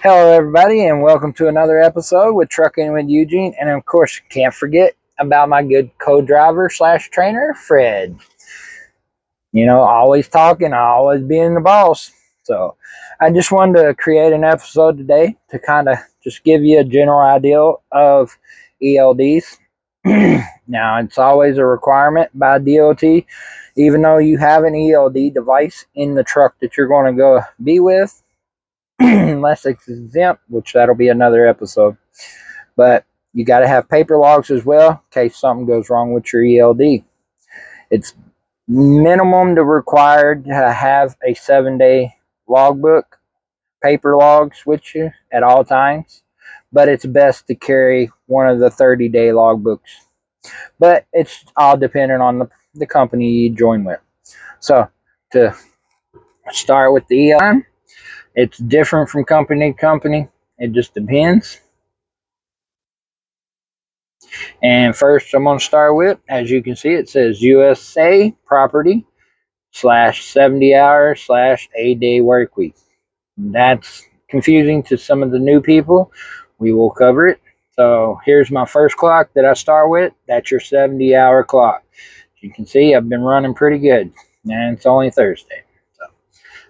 Hello, everybody, and welcome to another episode with Trucking with Eugene. And of course, can't forget about my good co-driver slash trainer, Fred. Always talking, always being the boss. So I just wanted to create an episode today to kind of just give you a general idea of ELDs. Now, it's always a requirement by DOT, even though you have an ELD device in the truck that you're going to go be with. Unless it's exempt, which that'll be another episode. But you got to have paper logs as well in case something goes wrong with your ELD. It's minimum to required to have a 7-day logbook, paper logs with you at all times. But it's best to carry one of the 30-day logbooks. But it's all dependent on the company you join with. So to start with the ELD, it's different from company to company. It just depends. And first I'm going to start with, as you can see, it says USA property slash 70 hours slash 8-day work week. That's confusing to some of the new people. We will cover it. So here's my first clock that I start with. That's your 70-hour clock. As you can see, I've been running pretty good. And it's only Thursday.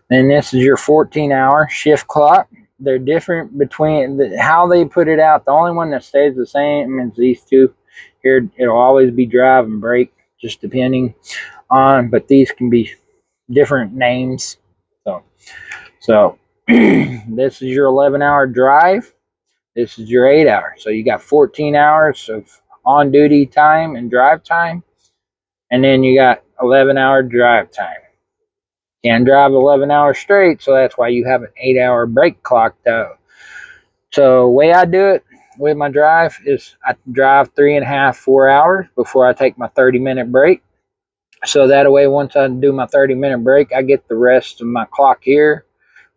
Then this is your 14-hour shift clock. They're different between how they put it out. The only one that stays the same is these two. Here, it'll always be drive and break, just depending on, but these can be different names. So this is your 11-hour drive. This is your 8-hour. So you got 14 hours of on-duty time and drive time. And then you got 11-hour drive time. Can't drive 11 hours straight, so that's why you have an 8-hour break clock though. So the way I do it with my drive is I drive 3.5, 4 hours before I take my 30-minute break. So that way, once I do my 30-minute break, I get the rest of my clock here,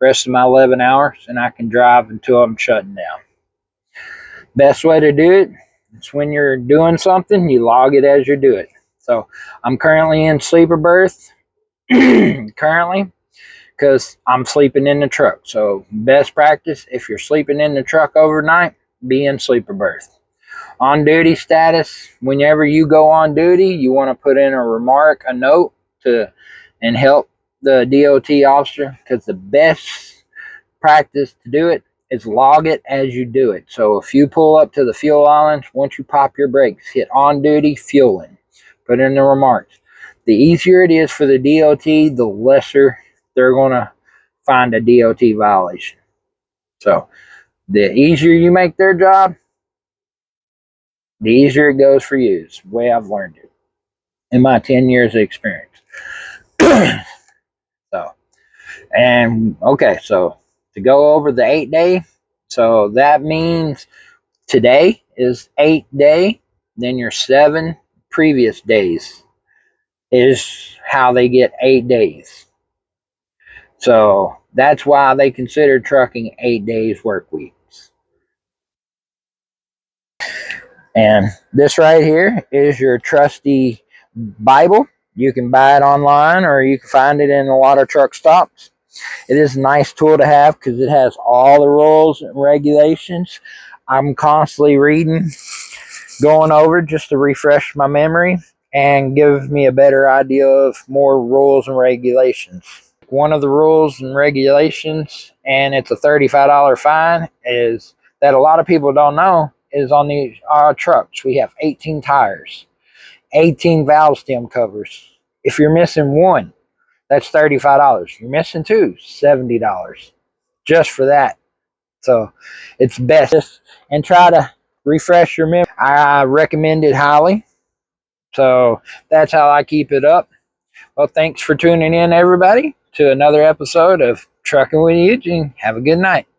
rest of my 11 hours, and I can drive until I'm shutting down. Best way to do it is when you're doing something, you log it as you do it. So I'm currently in sleeper berth. Currently, because I'm sleeping in the truck. So best practice, if you're sleeping in the truck overnight, be in sleeper berth. On duty status, whenever you go on duty, you want to put in a remark, a note and help the DOT officer, because the best practice to do it is log it as you do it. So if you pull up to the fuel island, once you pop your brakes, hit on duty fueling, put in the remarks. The easier it is for the DOT, the lesser they're going to find a DOT violation. So the easier you make their job, the easier it goes for you. It's the way I've learned it in my 10 years of experience. So to go over the 8-day, so that means today is 8-day, then your 7 previous days is how they get 8 days. So that's why they consider trucking 8 days work weeks. And this right here is your trusty Bible. You can buy it online or you can find it in a lot of truck stops. It is a nice tool to have because it has all the rules and regulations. I'm constantly reading, going over just to refresh my memory and give me a better idea of more rules and regulations. One of the rules and regulations, and it's a $35 fine, is that a lot of people don't know is on our trucks. We have 18 tires, 18 valve stem covers. If you're missing one, that's $35. You're missing two, $70 just for that. So it's best and try to refresh your memory. I recommend it highly. So that's how I keep it up. Well, thanks for tuning in, everybody, to another episode of Trucking with Eugene. Have a good night.